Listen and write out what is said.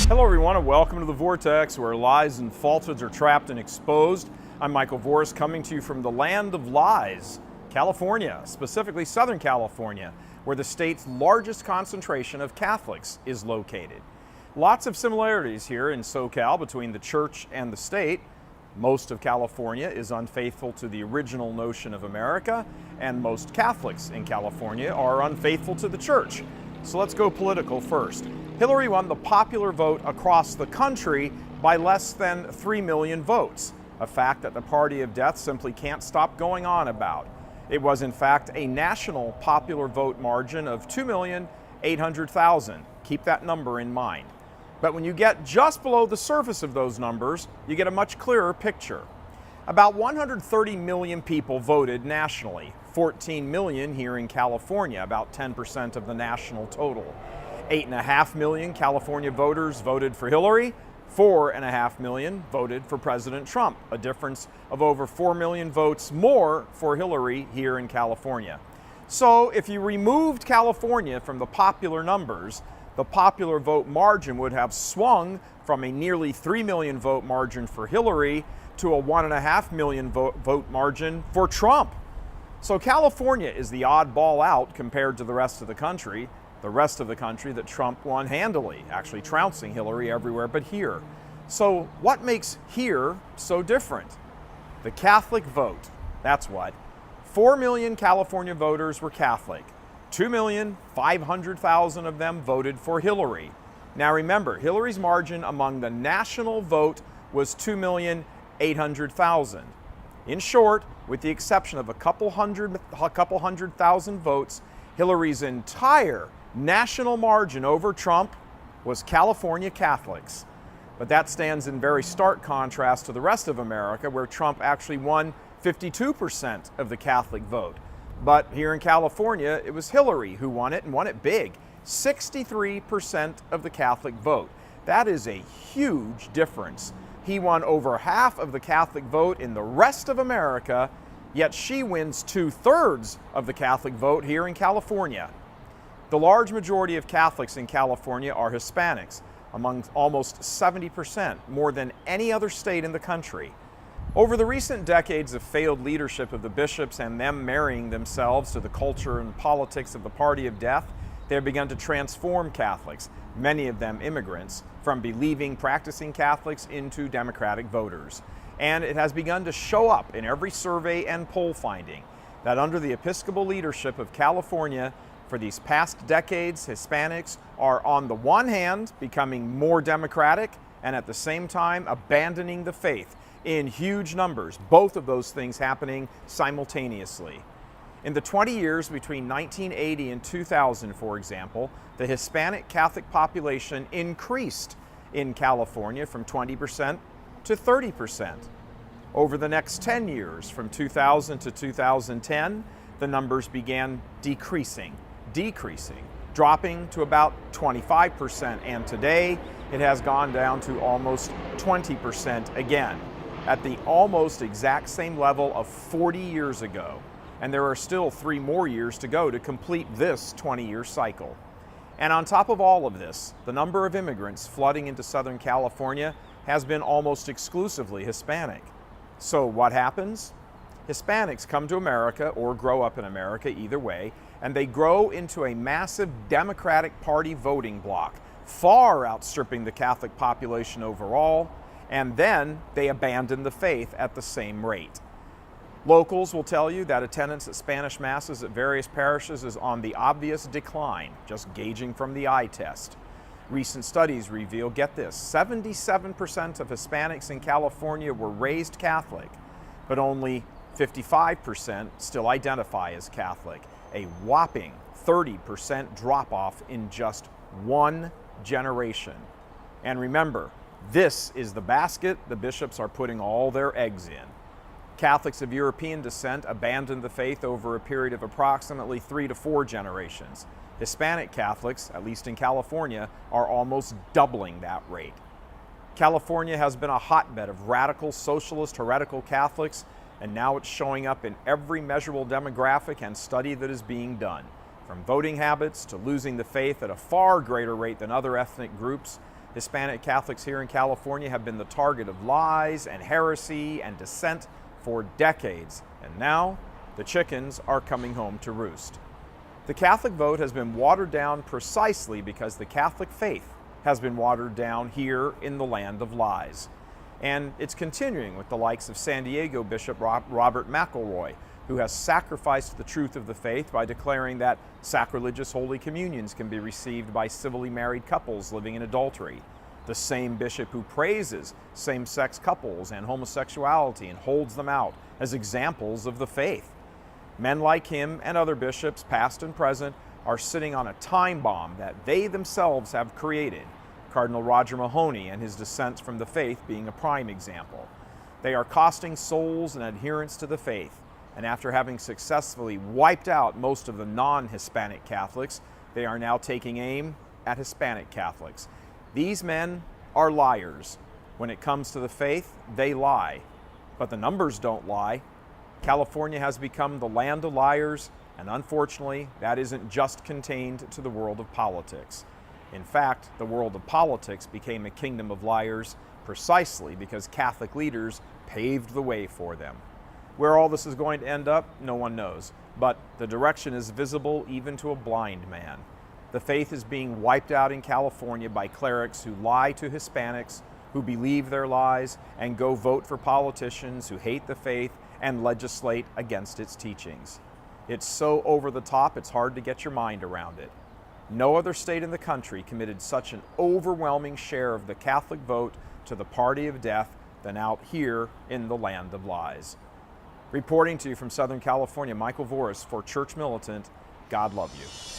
Hello everyone and welcome to the Vortex, where lies and falsehoods are trapped and exposed. I'm Michael Voris, coming to you from the land of lies, California, specifically Southern California, where the state's largest concentration of Catholics is located. Lots of similarities here in SoCal between the church and the state. Most of California is unfaithful to the original notion of America, and most Catholics in California are unfaithful to the church. So let's go political first. Hillary won the popular vote across the country by less than 3 million votes, a fact that the party of death simply can't stop going on about. It was in fact a national popular vote margin of 2,800,000. Keep that number in mind. But when you get just below the surface of those numbers, you get a much clearer picture. About 130 million people voted nationally, 14 million here in California, about 10% of the national total. 8.5 million California voters voted for Hillary, 4.5 million voted for President Trump, a difference of over 4 million votes more for Hillary here in California. So if you removed California from the popular numbers, the popular vote margin would have swung from a nearly 3 million vote margin for Hillary to a 1.5 million vote margin for Trump. So California is the oddball out compared to the rest of the country that Trump won handily, actually trouncing Hillary everywhere but here. So what makes here so different? The Catholic vote, that's what. 4 million California voters were Catholic. 2,500,000 of them voted for Hillary. Now remember, Hillary's margin among the national vote was 2,800,000. In short, with the exception of a couple hundred thousand votes, Hillary's entire national margin over Trump was California Catholics. But that stands in very stark contrast to the rest of America, where Trump actually won 52% of the Catholic vote. But here in California, it was Hillary who won it, and won it big. 63% of the Catholic vote. That is a huge difference. He won over half of the Catholic vote in the rest of America, yet she wins 2/3 of the Catholic vote here in California. The large majority of Catholics in California are Hispanics, among almost 70%, more than any other state in the country. Over the recent decades of failed leadership of the bishops and them marrying themselves to the culture and politics of the party of death, they have begun to transform Catholics, many of them immigrants, from believing, practicing Catholics into Democratic voters. And it has begun to show up in every survey and poll finding that under the Episcopal leadership of California, for these past decades, Hispanics are on the one hand becoming more democratic and at the same time abandoning the faith in huge numbers, both of those things happening simultaneously. In the 20 years between 1980 and 2000, for example, the Hispanic Catholic population increased in California from 20% to 30%. Over the next 10 years, from 2000 to 2010, the numbers began decreasing, dropping to about 25%, and today it has gone down to almost 20% again, at the almost exact same level of 40 years ago. And there are still 3 more years to go to complete this 20-year cycle. And on top of all of this, the number of immigrants flooding into Southern California has been almost exclusively Hispanic. So what happens? Hispanics come to America, or grow up in America, either way, and they grow into a massive Democratic Party voting bloc, far outstripping the Catholic population overall, and then they abandon the faith at the same rate. Locals will tell you that attendance at Spanish Masses at various parishes is on the obvious decline, just gauging from the eye test. Recent studies reveal, get this, 77% of Hispanics in California were raised Catholic, but only 55% still identify as Catholic, a whopping 30% drop-off in just one generation. And remember, this is the basket the bishops are putting all their eggs in. Catholics of European descent abandoned the faith over a period of approximately 3 to 4 generations. Hispanic Catholics, at least in California, are almost doubling that rate. California has been a hotbed of radical, socialist, heretical Catholics, and now it's showing up in every measurable demographic and study that is being done. From voting habits to losing the faith at a far greater rate than other ethnic groups, Hispanic Catholics here in California have been the target of lies and heresy and dissent for decades. And now, the chickens are coming home to roost. The Catholic vote has been watered down precisely because the Catholic faith has been watered down here in the land of lies. And it's continuing with the likes of San Diego Bishop Robert McElroy, who has sacrificed the truth of the faith by declaring that sacrilegious Holy Communions can be received by civilly married couples living in adultery. The same bishop who praises same-sex couples and homosexuality and holds them out as examples of the faith. Men like him and other bishops, past and present, are sitting on a time bomb that they themselves have created. Cardinal Roger Mahony and his dissents from the faith being a prime example. They are costing souls and adherents to the faith, and after having successfully wiped out most of the non-Hispanic Catholics, they are now taking aim at Hispanic Catholics. These men are liars. When it comes to the faith, they lie. But the numbers don't lie. California has become the land of liars, and unfortunately, that isn't just contained to the world of politics. In fact, the world of politics became a kingdom of liars precisely because Catholic leaders paved the way for them. Where all this is going to end up, no one knows, but the direction is visible even to a blind man. The faith is being wiped out in California by clerics who lie to Hispanics, who believe their lies, and go vote for politicians who hate the faith and legislate against its teachings. It's so over the top, it's hard to get your mind around it. No other state in the country committed such an overwhelming share of the Catholic vote to the party of death than out here in the land of lies. Reporting to you from Southern California, Michael Voris for Church Militant. God love you.